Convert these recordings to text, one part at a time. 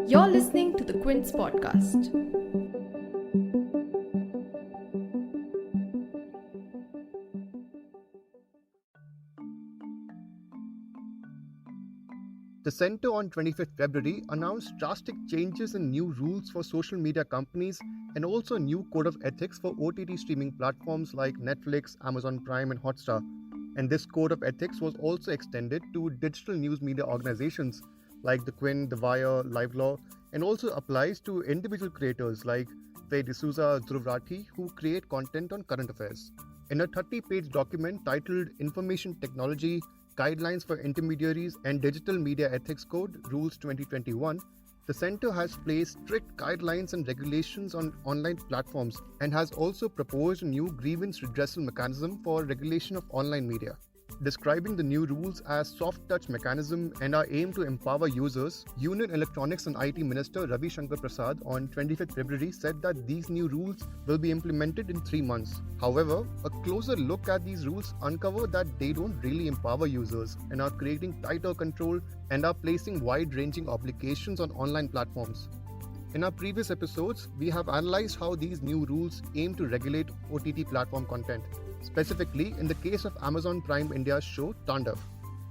You're listening to the Quint's podcast. The Centre on 25th February announced drastic changes and new rules for social media companies and also a new code of ethics for OTT streaming platforms like Netflix, Amazon Prime, and Hotstar. And this code of ethics was also extended to digital news media organizations like the Quint, the Wire, LiveLaw, and also applies to individual creators like Faye D'Souza Dhruvrati who create content on current affairs. In a 30-page document titled Information Technology Guidelines for Intermediaries and Digital Media Ethics Code Rules 2021, the Centre has placed strict guidelines and regulations on online platforms and has also proposed a new grievance redressal mechanism for regulation of online media. Describing the new rules as soft touch mechanism and are aimed to empower users, Union Electronics and IT Minister Ravi Shankar Prasad on 25th February said that these new rules will be implemented in 3 months. However, a closer look at these rules uncover that they don't really empower users and are creating tighter control and are placing wide-ranging obligations on online platforms. In our previous episodes, we have analyzed how these new rules aim to regulate OTT platform content, specifically in the case of Amazon Prime India's show Tandav.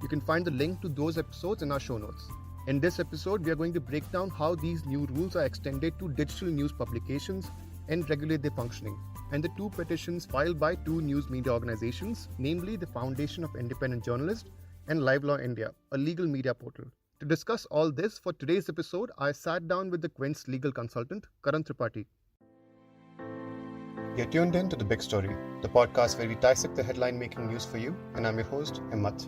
You can find the link to those episodes in our show notes. In this episode, we are going to break down how these new rules are extended to digital news publications and regulate their functioning, and the two petitions filed by two news media organizations, namely the Foundation of Independent Journalists and LiveLaw India, a legal media portal. To discuss all this for today's episode, I sat down with the Quint's legal consultant, Karan Tripathi. You're tuned in to The Big Story, the podcast where we dissect the headline-making news for you, and I'm your host, Himmat.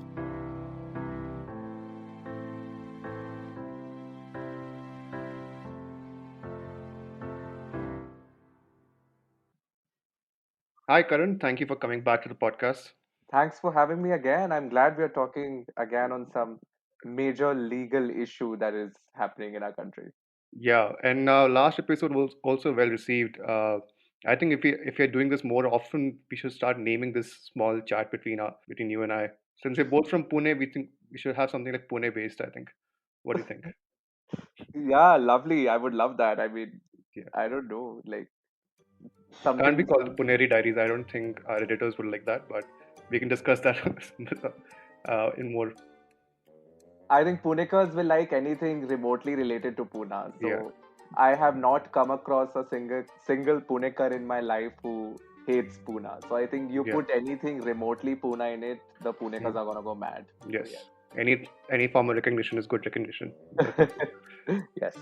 Hi, Karan. Thank you for coming back to the podcast. Thanks for having me again. I'm glad we're talking again on some major legal issue that is happening in our country. Yeah, and last episode was also well received. I think if you're doing this more often, we should start naming this small chat between you and I. Since we're both from Pune, we think we should have something like Pune based, I think. What do you think? Yeah, lovely. I would love that. I mean, Yeah. I don't know, like Can't be something. called the Puneri Diaries. I don't think our editors would like that, but we can discuss that in more. I think Punekars will like anything remotely related to Pune. Yeah. So I have not come across a single Punekar in my life who hates Pune. So I think you Yeah. put anything remotely Pune in it, the Punekars Mm. are gonna go mad. So, Yes. Any form of recognition is good recognition. yeah. Yes.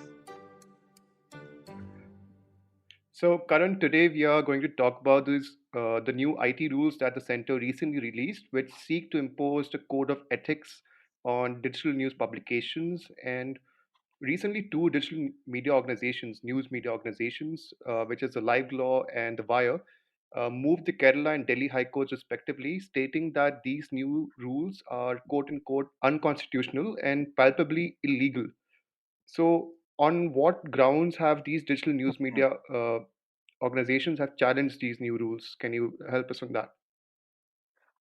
So, Karan, today we are going to talk about the new IT rules that the center recently released, which seek to impose the code of ethics on digital news publications. And recently, two digital media organizations, news media organizations, which is the LiveLaw and the Wire, moved the Kerala and Delhi High Courts respectively, stating that these new rules are quote unquote unconstitutional and palpably illegal. So, on what grounds have these digital news media organizations have challenged these new rules? Can you help us on that?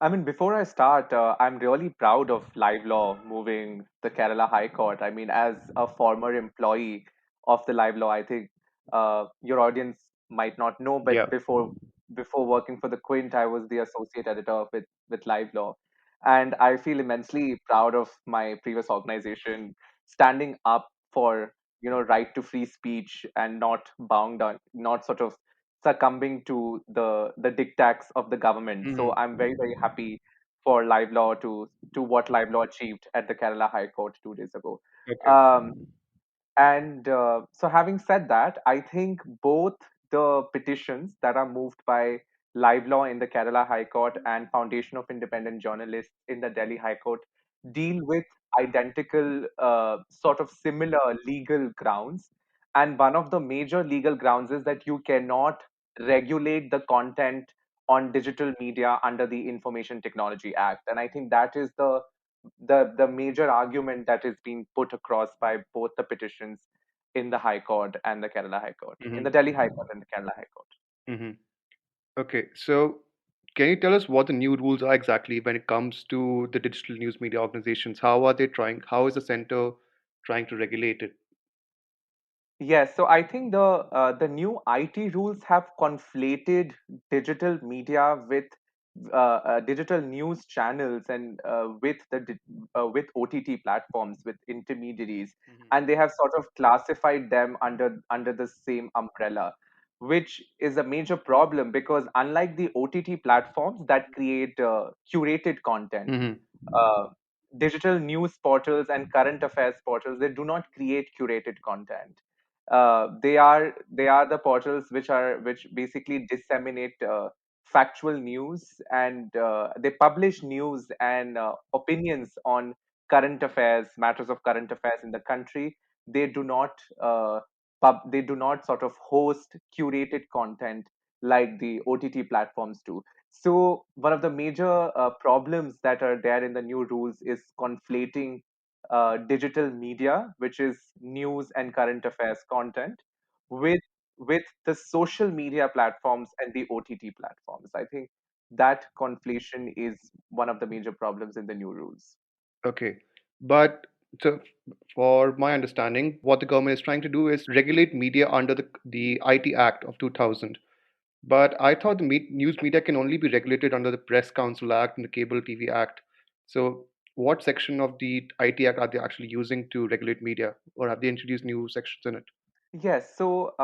I mean, before I start, I'm really proud of LiveLaw moving the Kerala High Court. I mean, as a former employee of the LiveLaw, I think your audience might not know, Yeah. but before working for the Quint, I was the associate editor with LiveLaw, and I feel immensely proud of my previous organization standing up for right to free speech and not bound on, not sort of succumbing to the diktats of the government. Hmm. So I'm very happy for LiveLaw to what LiveLaw achieved at the Kerala High Court 2 days ago. Okay. Um, and so, having said that, I think both the petitions that are moved by LiveLaw in the Kerala High Court and Foundation of Independent Journalists in the Delhi High Court deal with identical, sort of similar legal grounds. And one of the major legal grounds is that you cannot regulate the content on digital media under the Information Technology Act. And I think that is the major argument that is being put across by both the petitions in the High Court and the Kerala High Court, in Hmm. the Delhi High Court and the Kerala High Court. Hmm. Okay. So, Can you tell us what the new rules are exactly when it comes to the digital news media organizations? How are they trying? How is the center trying to regulate it? Yes, so I think the new IT rules have conflated digital media with digital news channels and with OTT platforms, with intermediaries, Hmm. and they have sort of classified them under the same umbrella, which is a major problem because unlike the OTT platforms that create curated content, Hmm. uh, digital news portals and current affairs portals, they do not create curated content. They are the portals which basically disseminate factual news, and they publish news and opinions on current affairs, matters of current affairs in the country. They do not they do not sort of host curated content like the OTT platforms do. So one of the major problems that are there in the new rules is conflating digital media, which is news and current affairs content, with the social media platforms and the OTT platforms. I think that conflation is one of the major problems in the new rules. Okay. But so, for my understanding, what the government is trying to do is regulate media under the IT Act of 2000. But I thought the news media can only be regulated under the Press Council Act and the Cable TV Act. So, what section of the IT Act are they actually using to regulate media, or have they introduced new sections in it? Yes, so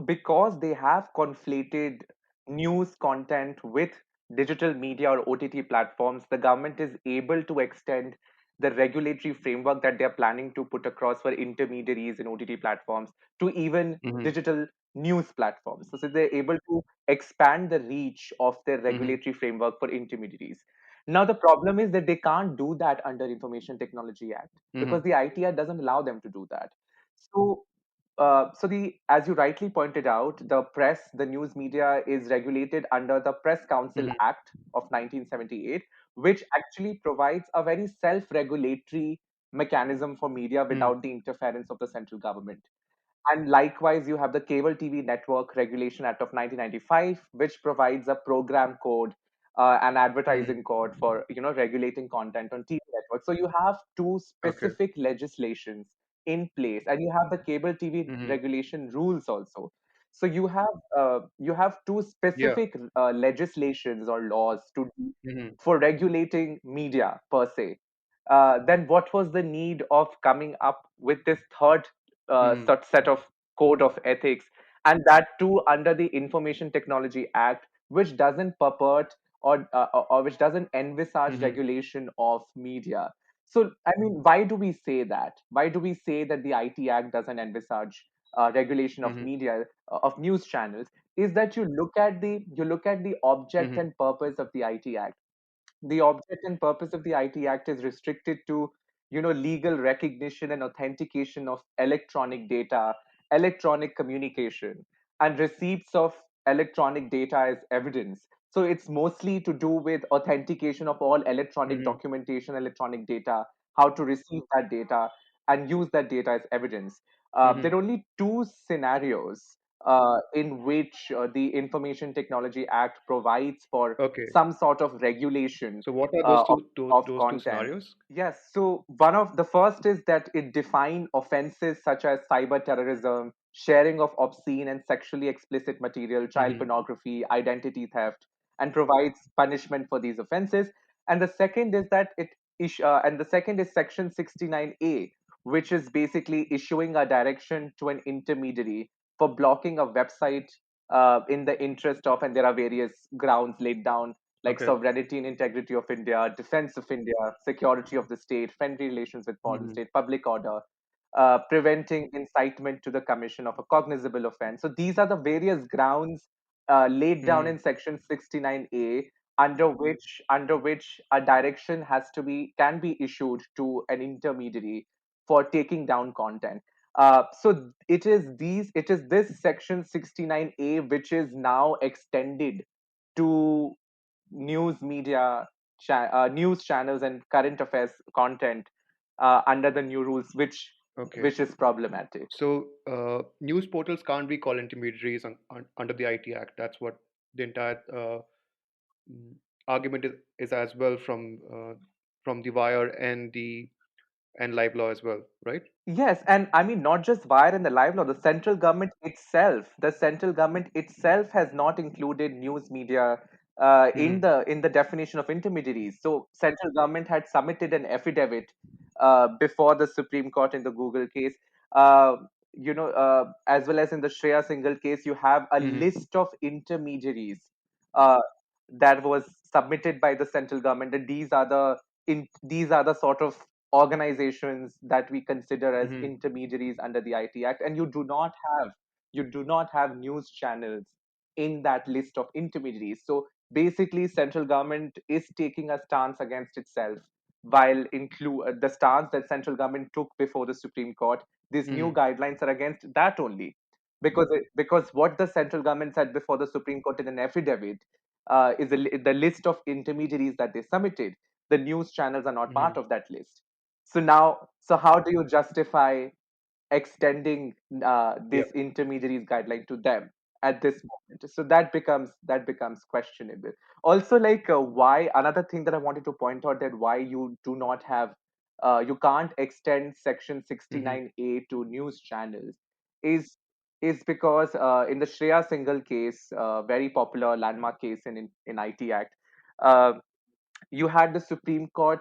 because they have conflated news content with digital media or OTT platforms, the government is able to extend the regulatory framework that they're planning to put across for intermediaries and OTT platforms to even Hmm. digital news platforms. So they're able to expand the reach of their Hmm. regulatory framework for intermediaries. Now the problem is that they can't do that under Information Technology Act because Hmm. the ITR doesn't allow them to do that. So the as you rightly pointed out, the press, the news media is regulated under the Press Council Hmm. Act of 1978, which actually provides a very self-regulatory mechanism for media Hmm. without the interference of the central government. And likewise, you have the Cable TV Network Regulation Act of 1995, which provides a program code, and Hmm. advertising code for regulating content on TV networks. So you have two Okay. specific legislations in place, and you have the Cable TV Hmm. regulation rules also. So you have two Yeah. specific legislations or laws Hmm. for regulating media per se. Then what was the need of coming up with this third Hmm. such set of code of ethics, and that too under the Information Technology Act, which doesn't purport or which doesn't envisage Hmm. regulation of media. So, I mean, why do we say that? Why do we say that the IT Act doesn't envisage regulation of Hmm. media, of news channels? Is that you look at the object Hmm. and purpose of the IT Act. The object and purpose of the IT Act is restricted to, legal recognition and authentication of electronic data, electronic communication, and receipts of electronic data as evidence. So it's mostly to do with authentication of all electronic Hmm. documentation, electronic data, how to receive that data and use that data as evidence. There Hmm. are only two scenarios in which the Information Technology Act provides for Okay. some sort of regulation So, what are uh, of, of those two content. scenarios? Yes, so one of the first is that it defines offenses such as cyber terrorism, sharing of obscene and sexually explicit material, child Hmm. pornography, identity theft, and provides punishment for these offenses. And the second is that and the second is Section 69A, which is basically issuing a direction to an intermediary for blocking a website in the interest of, and there are various grounds laid down like Okay. sovereignty and integrity of India, defense of India, security of the state, friendly relations with foreign Hmm. state, public order, preventing incitement to the commission of a cognizable offense. So these are the various grounds laid down Hmm. in Section 69A, under which a direction can be issued to an intermediary for taking down content. So it is this Section 69A which is now extended to news channels and current affairs content under the new rules, Okay. which is problematic. So, news portals can't be called intermediaries under the IT Act. That's what the entire mm, argument is as well from the wire and the and live law as well, right? Yes, and I mean not just Wire and the live law, the central government itself has not included news media Mm-hmm. in the definition of intermediaries. So central government had submitted an affidavit before the Supreme Court in the Google case. Uh, as well as in the Shreya Singhal case, you have a Mm-hmm. list of intermediaries uh, that was submitted by the central government. And these are the sort of organizations that we consider as Mm-hmm. intermediaries under the IT Act, and you do not have news channels in that list of intermediaries. So basically, central government is taking a stance against itself, while include the stance that central government took before the Supreme Court. These new Mm-hmm. guidelines are against that only, because what the central government said before the Supreme Court in an affidavit is the list of intermediaries that they submitted. The news channels are not Mm-hmm. part of that list. So how do you justify extending Yeah. this intermediaries guideline to them at this moment? So that becomes questionable. Also, like why another thing that I wanted to point out, that why you do not have you can't extend section Mm-hmm. 69A to news channels is is because in the Shreya Singhal case, very popular landmark case in IT Act, uh, you had the Supreme Court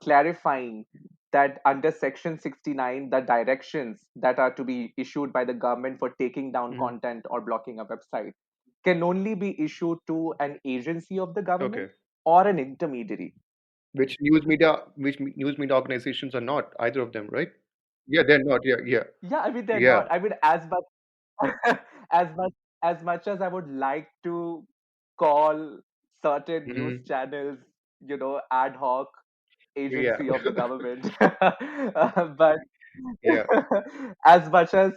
clarifying that under Section 69, the directions that are to be issued by the government for taking down Mm-hmm. content or blocking a website can only be issued to an agency of the government Okay. or an intermediary. Which news media organizations are not either of them, right? Yeah, they're not. Yeah, yeah, Yeah, I mean they're yeah. not. I mean, as much as I would like to call certain news Mm-hmm. channels, ad hoc Yeah, agency of the government, but yeah. as much as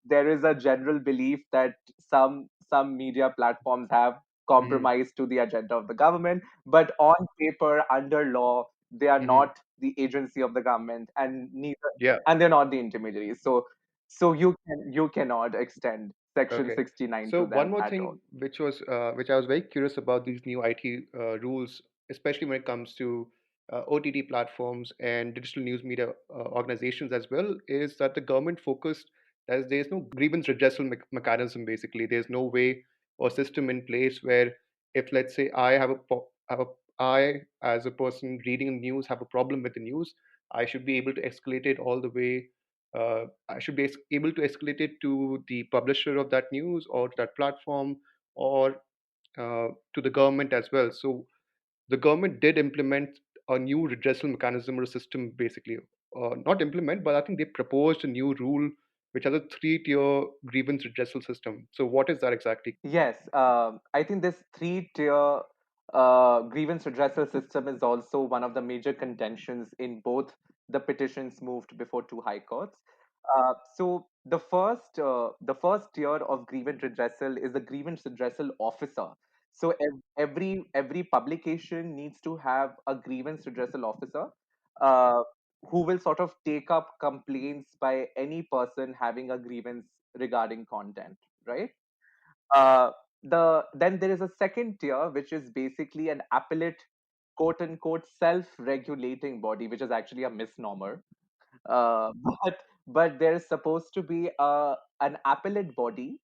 there is a general belief that some media platforms have Mm-hmm. compromised to the agenda of the government, but on paper, under law, they are Mm-hmm. not the agency of the government, Yeah. and they're not the intermediaries. So you cannot extend section Okay. 69 So to one them more at all. thing, which I was very curious about these new IT rules, especially when it comes to OTT platforms and digital news media organizations as well, is that the government focused as there's no grievance redressal mechanism. Basically, there's no way or system in place where if let's say I as a person reading the news have a problem with the news, I should be able to escalate it all the way. I should be able to escalate it to the publisher of that news or to that platform or to the government as well. So the government did implement a new redressal mechanism or system, basically. Not implement, but I think they proposed a new rule which has a three-tier grievance redressal system. So what is that exactly? Yes, I think this three-tier grievance redressal system is also one of the major contentions in both the petitions moved before two high courts. So the first tier of grievance redressal is the grievance redressal officer. So every publication needs to have a grievance redressal officer uh, who will sort of take up complaints by any person having a grievance regarding content, right? Uh, then there is a second tier, which is basically an appellate, quote unquote, self-regulating body, which is actually a misnomer. Uh, but but there is supposed to be an appellate body,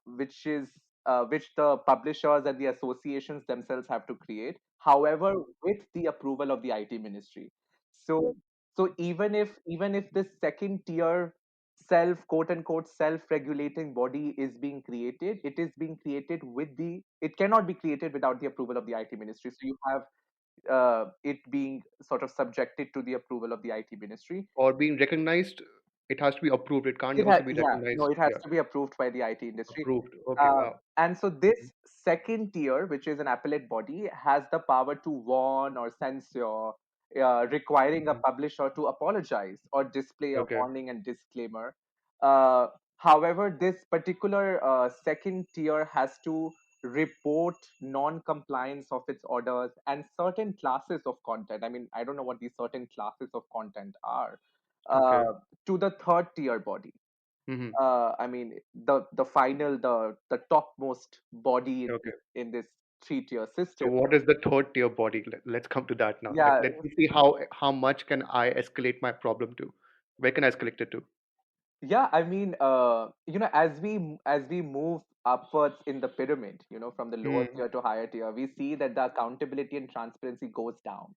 which the publishers and the associations themselves have to create. However, with the approval of the IT ministry. So so even if this second tier quote unquote self-regulating body is being created, it cannot be created without the approval of the IT ministry. So you have it being sort of subjected to the approval of the IT ministry. Or being recognized, it has to be approved. It can't also be Yeah, no, recognized. it has Yeah, to be approved by the IT industry. approved. Okay, Uh, wow. and so this second tier, which is an appellate body, has the power to warn or censure, requiring a Mhm. publisher to apologize or display a Okay, warning and disclaimer. Uh, However, this particular second tier has to report non-compliance of its orders and certain classes of content. I mean, I don't know what these certain classes of content are, okay. to the third tier body. Hmm. I mean, the topmost body Okay. in this three-tier So system. what is the third tier body? Let's come to that now. Yeah, Let me see how much can I escalate my problem to? Where can I escalate it to? yeah. I mean, as we move upwards in the pyramid, from the lower Hmm. tier to higher tier, we see that the accountability and transparency goes down.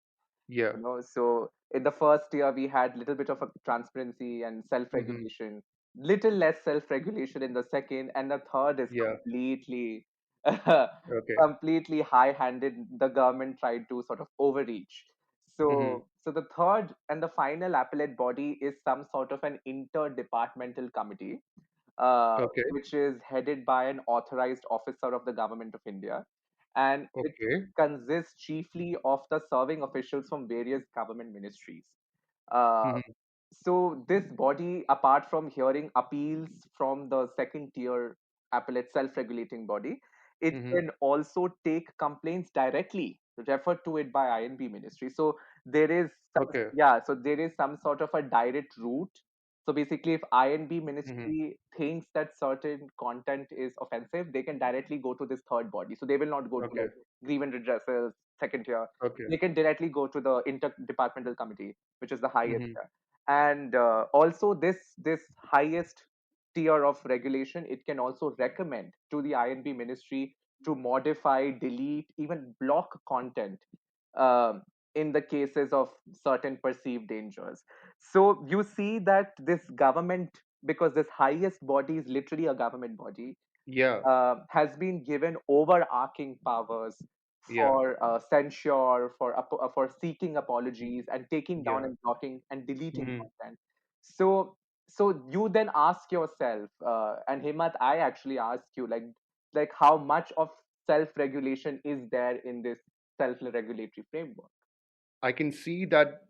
Yeah. So in the first year we had little bit of a transparency and Hmm. self-regulation, little less self-regulation in the second, and the third is Yeah. completely Okay. completely high-handed. The government tried to sort of overreach. Hmm. So the third and the final appellate body is some sort of an interdepartmental committee, Okay. which is headed by an authorized officer of the government of India, and it Okay. consists chiefly of the serving officials from various government ministries. Uh, Hmm. so this body, apart from hearing appeals from the second tier appellate self-regulating body, it Hmm. can also take complaints directly referred to it by INB ministry. So there is Okay. there is some sort of a direct route. So basically, if INB Hmm. ministry thinks that certain content is offensive, they can directly go to this third body. So they will not go to Okay. like grievance redressal second tier. Okay. They can directly go to the interdepartmental committee, which is the highest Hmm. tier. And also this highest tier of regulation, it can also recommend to the INB ministry to modify, delete, even block content, um, in the cases of certain perceived dangers. So you see that this government, because this highest body is literally a government body, Yeah. has been given overarching powers Yeah. for censure, for seeking apologies, and taking down Yeah. and blocking and deleting Hmm. content. So, so you then ask yourself, and Himat, I actually ask you, like how much of self-regulation is there in this self-regulatory framework? I can see that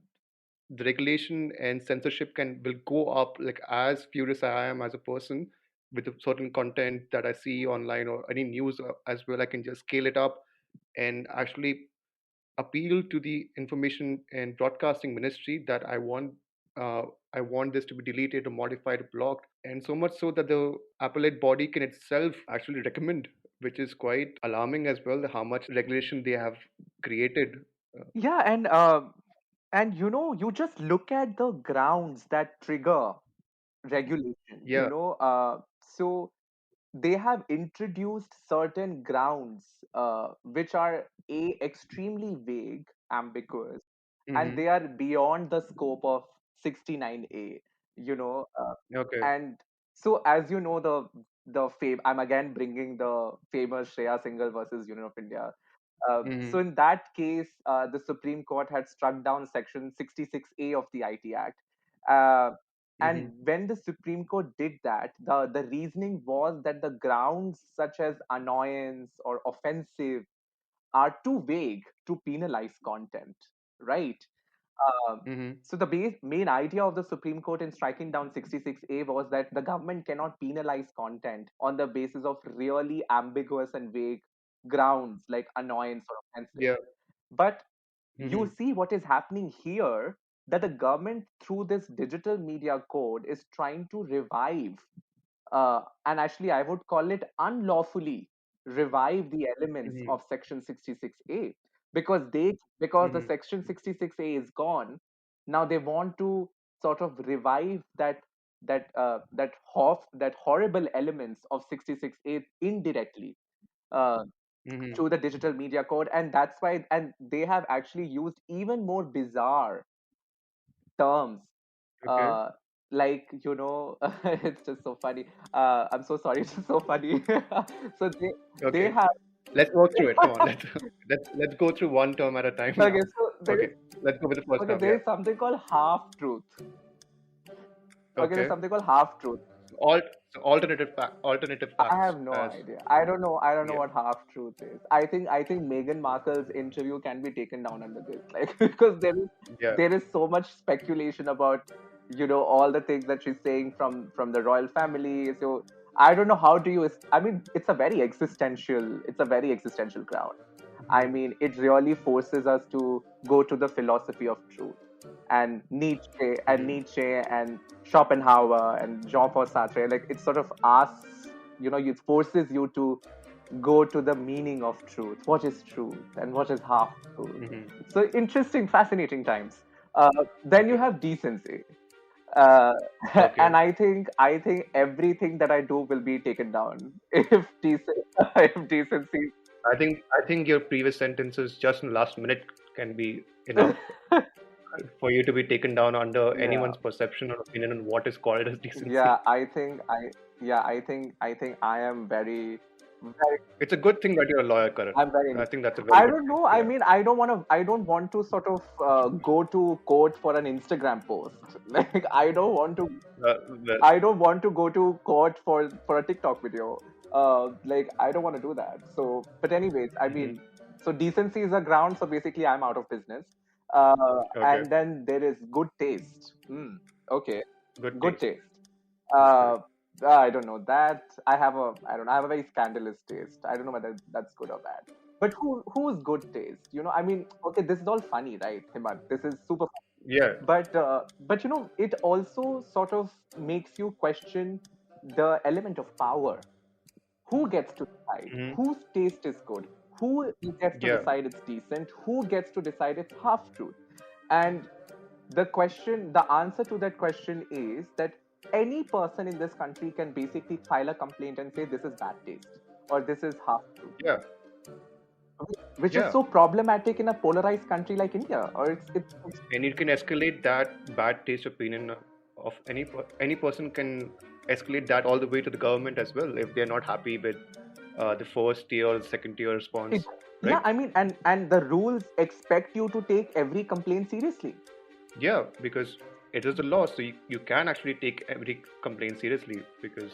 the regulation and censorship can will go up, like as furious I am as a person with a certain content that I see online or any news as well. I can just scale it up and actually appeal to the information and broadcasting ministry that uh, I want this to be deleted or modified or blocked, and so much so that the appellate body can itself actually recommend, which is quite alarming as well, how much regulation they have created. Yeah, and you just look at the grounds that trigger regulation. Yeah. So they have introduced certain grounds, which are extremely vague, ambiguous, and Hmm. they are beyond the scope of 69A. You know, Okay. and so as you know, I'm again bringing the famous Shreya Singhal versus Union of India. So Hmm. in that case, the Supreme Court had struck down Section 66A of the IT Act. Uh, and Hmm. when the Supreme Court did that, the reasoning was that the grounds such as annoyance or offensive are too vague to penalize content, right? Um, Hmm. so the main idea of the Supreme Court in striking down 66A was that the government cannot penalize content on the basis of really ambiguous and vague grounds like annoyance or offensive. Yeah. But you Hmm. see what is happening here, that the government through this digital media code is trying to revive, and actually I would call it unlawfully revive the elements Hmm. of Section 66A, because the Hmm. Section 66A is gone. Now they want to sort of revive that horrible elements of 66A indirectly, uh, Hmm. through the digital media code, and that's why, and they have actually used even more bizarre terms, Okay. uh it's just so funny. I'm so sorry, it's just so funny. So they Okay. have Let's go through it. Come on. Let's go through one term at a time okay, now. so Okay. Let's go with the first term. there Yeah. is something called half truth. Okay, there's Okay. something called half truth. Alt alternative I facts have no as idea. I don't know yeah. what half truth is. I think Meghan Markle's interview can be taken down under this, like because Yeah. there is so much speculation about all the things that she's saying from the royal family. So I don't know how do you. I mean, it's a very existential ground. I Mhm. mean, it really forces us to go to the philosophy of truth, and Mhm. Nietzsche and Schopenhauer and Jean-Paul Sartre. Like it sort of asks, it forces you to go to the meaning of truth. What is truth and what is half truth? Hmm. So interesting, fascinating times. Then you Okay. have decency. Uh, Okay. and I think everything that I do will be taken down if if decency. I think your previous sentences just in the last minute can be enough for you to be taken down under Yeah, anyone's perception or opinion on what is called as decency. yeah. I think I am very. It's a good thing that you're a lawyer, Karan. I'm very. I think that's a very I good don't thing. know. I Yeah. mean, I don't want to. I don't want to sort of go to court for an Instagram post. Like, I don't want to. Well, I don't want to go to court for a TikTok video. Like, I don't want to do that. So, but anyways, I mhm. mean, so decency is a ground. So basically, I'm out of business. Okay. And then there is good taste. Okay, Good good taste. taste. Okay. Uh, I don't know that. I don't know. I have a very scandalous taste. I don't know whether that's good or bad. But who's good taste? I mean, okay, this is all funny, right, Himant? This is super Yeah. but it also sort of makes you question the element of power. Who gets to decide Hmm. whose taste is good? Who gets to Yeah. decide it's decent? Who gets to decide it's half truth? And the answer to that question is that any person in this country can basically file a complaint and say this is bad taste or this is half truth, Yeah. which is Yeah. so problematic in a polarized country like India. Or it's And you can escalate that bad taste opinion of any person can escalate that all the way to the government as well if they're not happy with the first tier or the second tier It, response, yeah, right? I mean, and the rules expect you to take every complaint seriously. Yeah, because it is the law, so you can actually take every complaint seriously because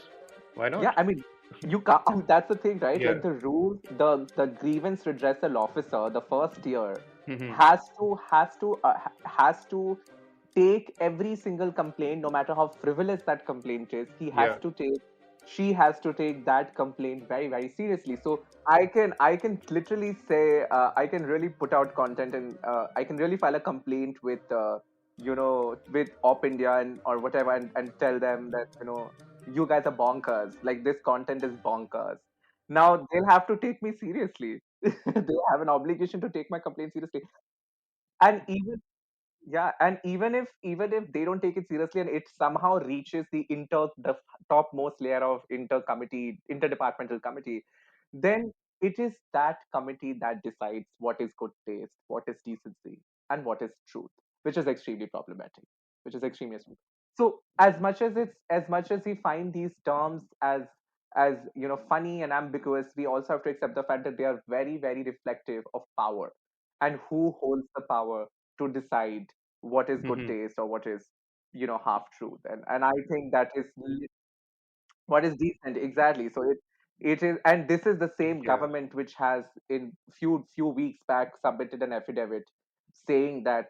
why Yeah, not? I mean, you can't. That's the thing, right? Yeah. Like the rule, the grievance redressal officer, the first year, Hmm. has to take every single complaint, no matter how frivolous that complaint is. Yeah. She has to take that complaint very, very seriously. So I can literally say, I can really put out content, and I can really file a complaint with Op India and or whatever, and tell them that you guys are bonkers. Like, this content is bonkers. Now they'll have to take me seriously. They have an obligation to take my complaint seriously. And even if they don't take it seriously and it somehow reaches the topmost layer of interdepartmental committee, then it is that committee that decides what is good taste, what is decency, and what is truth, which is extremely problematic, which is extremely. So as much as we find these terms as funny and ambiguous, we also have to accept the fact that they are very, very reflective of power and who holds the power to decide what is good Hmm. taste or what is half truth. And I think that is what is decent, exactly. So it is, and this is the same Yeah. government which has in few weeks back submitted an affidavit saying that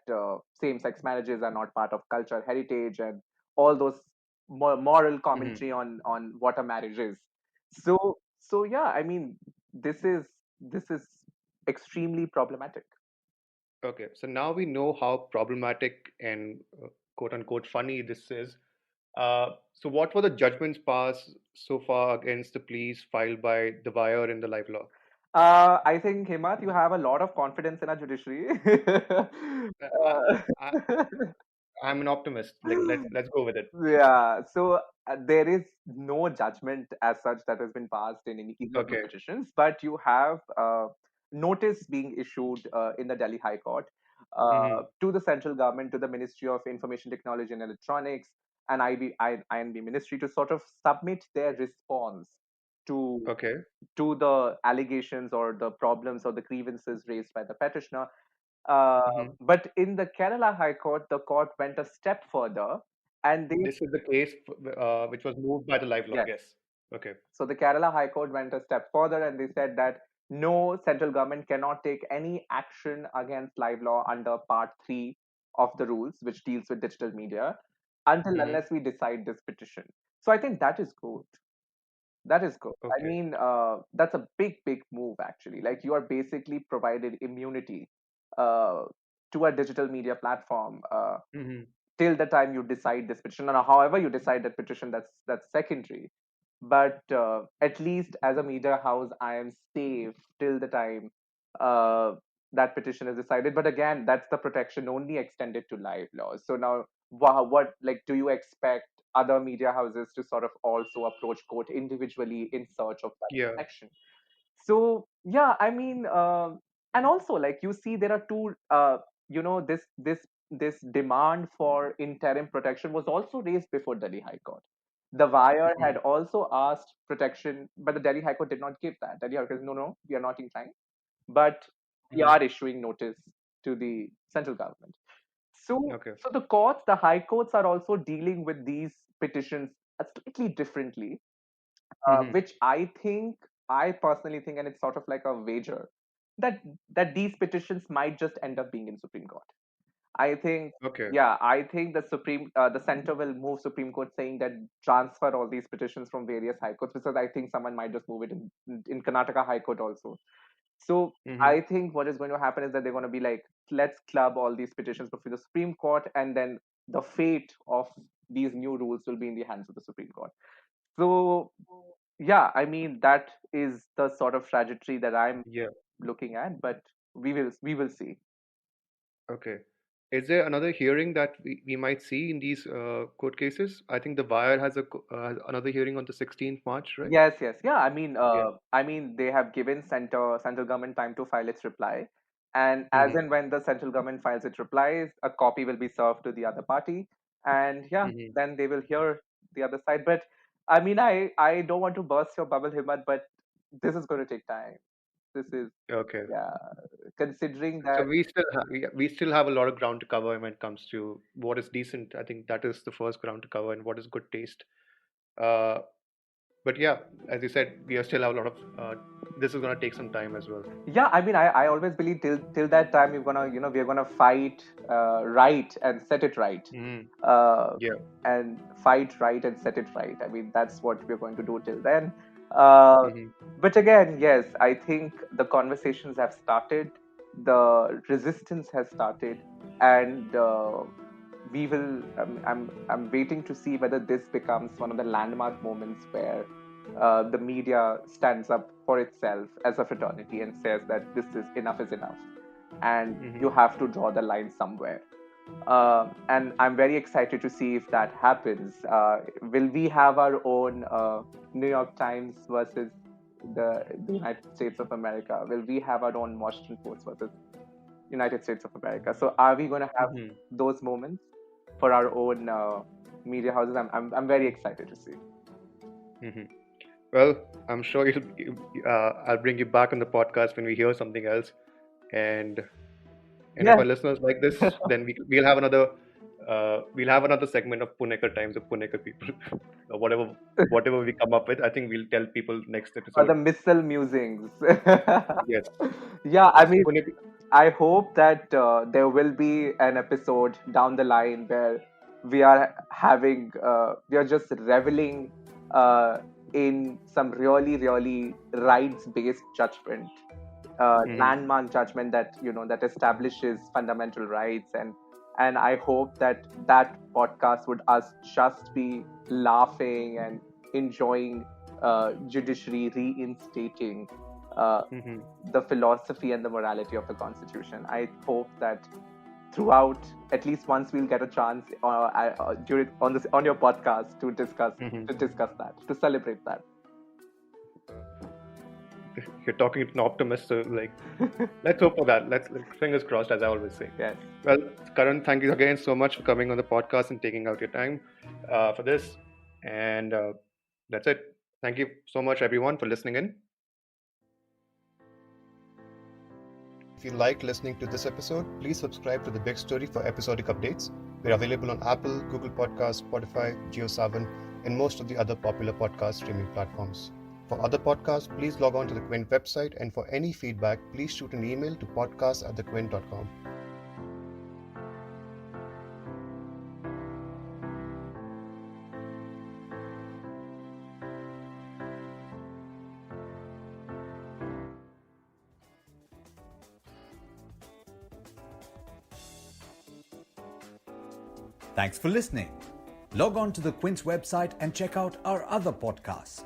same-sex marriages are not part of cultural heritage and all those moral Hmm. commentary on what a marriage is. So yeah, I mean, this is extremely problematic. Okay, so now we know how problematic and quote unquote funny this is. So, what were the judgments passed so far against the pleas filed by the Wire in the live law? I think, Himat, you have a lot of confidence in our judiciary. I, I, I'm an optimist. Like, let's go with it. Yeah, so there is no judgment as such that has been passed in either of the Okay. petitions, but you have notice being issued in the Delhi High Court Hmm. to the central government, to the Ministry of Information Technology and Electronics, and INB Ministry to sort of submit their response to Okay. the allegations or the problems or the grievances raised by the petitioner. Hmm. But in the Kerala High Court, the court went a step further, and they This is the case which was moved by the live law, I yes. guess. Okay. So the Kerala High Court went a step further, and they said that no, central government cannot take any action against LiveLaw under Part 3 of the rules, which deals with digital media, until Hmm. unless we decide this petition. So I think that is good. That is good. I Okay. mean, that's a big, big move, actually. Like, you are basically provided immunity uh, to a digital media platform Hmm. till the time you decide this petition. And however you decide that petition, that's secondary. but at least as a media house, I am safe till the time uh, that petition is decided. But again, that's the protection only extended to live laws. So now, what like do you expect other media houses to sort of also approach court individually in search of that Yeah. protection? So yeah, I mean, and also like you see, there are two. This demand for interim protection was also raised before Delhi High Court. The wire Mhm. had also asked protection, but the Delhi High Court did not give that. Delhi High Court said, no, we are not inclined, but we Mhm. are issuing notice to the central government. So, Okay. so the courts, the high courts are also dealing with these petitions slightly differently, Mhm. which I personally think, and it's sort of like a wager, that these petitions might just end up being in Supreme Court. I think, Okay. yeah, I think the center will move Supreme Court saying that transfer all these petitions from various high courts, because I think someone might just move it in Karnataka High Court also. So Mhm. I think what is going to happen is that they're going to be like, let's club all these petitions before the Supreme Court, and then the fate of these new rules will be in the hands of the Supreme Court. So yeah, I mean that is the sort of trajectory that I'm Yeah. looking at, but we will see. Okay. Is there another hearing that we might see in these court cases? I think the Wire has has another hearing on the 16th March, right? Yes, yes, yeah. Yeah. I mean, they have given central government time to file its reply, and as Mhm. and when the central government files its replies, a copy will be served to the other party, and yeah, Mhm. then they will hear the other side. But I mean, I don't want to burst your bubble, Himmat, but this is going to take time. This is, Okay. yeah, considering So that. we still have a lot of ground to cover when it comes to what is decent. I think that is the first ground to cover, and what is good taste. Uh, but yeah, as you said, we still have a lot of. This is gonna take some time as well. Yeah, I mean, I always believe till that time we're gonna fight right and set it right, Mhm. uh, Yeah. and fight right and set it right. I mean, that's what we're going to do till then. Uh, Mhm. but again, yes, I think the conversations have started, the resistance has started, and we will. I'm waiting to see whether this becomes one of the landmark moments where the media stands up for itself as a fraternity and says that this is enough, and you Mhm. have to draw the line somewhere. And I'm very excited to see if that happens. Will we have our own New York Times versus the United States of America? Will we have our own Washington Post versus United States of America? So are we going to have Mhm. those moments for our own media houses? I'm very excited to see. Mhm. Well, I'm sure I'll bring you back on the podcast when we hear something else, and if Yes. our listeners like this, then we'll have another segment of Punekar Times of Punekar people, or whatever we come up with. I think we'll tell people next Or the episode. missile musings. Yes, Yeah, I yes, mean, Punekar. I hope that there will be an episode down the line where we are just reveling uh, in some really, really rights-based judgment, Mhm. landmark judgment that that establishes fundamental rights, and I hope that that podcast would us just be laughing and enjoying judiciary reinstating uh, Mhm. the philosophy and the morality of the Constitution. I hope that throughout, at least once we'll get a chance during on your podcast to discuss Mhm. that, to celebrate that. You're talking to an optimist, so like, let's hope for that. Fingers crossed, as I always say. Yes. Well, Karan, thank you again so much for coming on the podcast and taking out your time for this. And that's it. Thank you so much, everyone, for listening in. If you liked listening to this episode, please subscribe to The Big Story for episodic updates. We're available on Apple, Google Podcasts, Spotify, JioSaavn, and most of the other popular podcast streaming platforms. For other podcasts, please log on to the Quint website, and for any feedback, please shoot an email to podcast@thequint.com. Thanks for listening. Log on to the Quint website and check out our other podcasts.